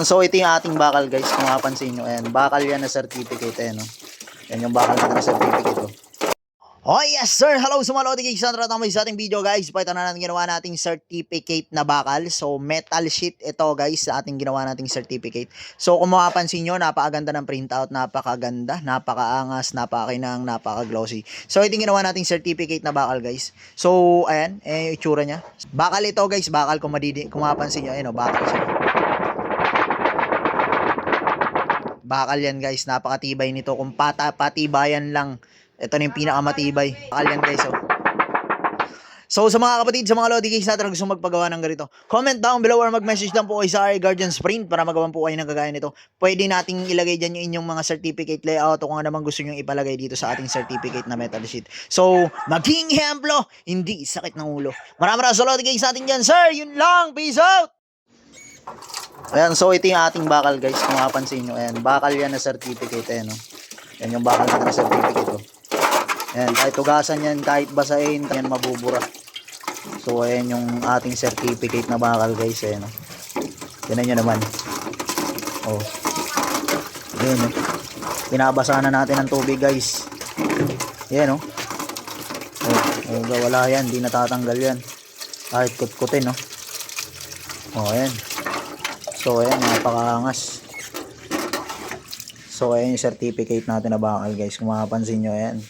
So ito yung ating bakal guys, kung mapapansin nyo. Ayan, bakal yan na certificate. Ayan, no? Yan yung bakal natin na certificate. Oh. Oh yes sir, hello sa mga lodi kay Sandra Tamay sa ating video guys. Ito na natin ginawa nating certificate na bakal. So metal sheet ito guys sa ating ginawa nating certificate. So kung mapapansin nyo, napakaganda ng printout, napakaganda, napakaangas, napakakinang, napaka-glossy. So ito yung ginawa nating certificate na bakal guys. So ayan, itsura niya. Bakal ito guys, bakal kung mapapansin nyo, ayan o, bakal siya. Bakal yan guys, napakatibay nito. Kung patibayan lang, ito na yung pinakamatibay. Bakal yan guys, oh. So sa mga kapatid, sa mga lodi guys natin na gusto magpagawa ng ganito, comment down below or mag-message lang po kayo sa RA Guardian Sprint para magawan po kayo ng kagaya nito. Pwede nating ilagay dyan yung inyong mga certificate layout o kung ano naman gusto nyo ipalagay dito sa ating certificate na metal sheet. So, maging ehemplo, hindi sakit ng ulo. Maraming sa lodi guys natin dyan, sir. Yun lang. Peace out! Ayan, so ito yung ating bakal guys, kung mapapansin nyo. Ayan, bakal yan na certificate. Ayan, oh. Yan yung bakal natin na certificate. Oh. Ayan, kahit tugasan yan, kahit basahin, yan mabubura. So ayan yung ating certificate na bakal guys. Ayan, oh. Yan nyo naman. Oh. Ayan, oh. Pinabasa na natin ng tubig guys. Ayan, oh. Oh, wala yan, di natatanggal yan. Kahit kutkutin, oh. Oh, ayan. So ayan, napakaangas. So ayan yung certificate natin na bakal guys. Kung makapansin nyo, ayan,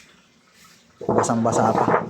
basang basa pa.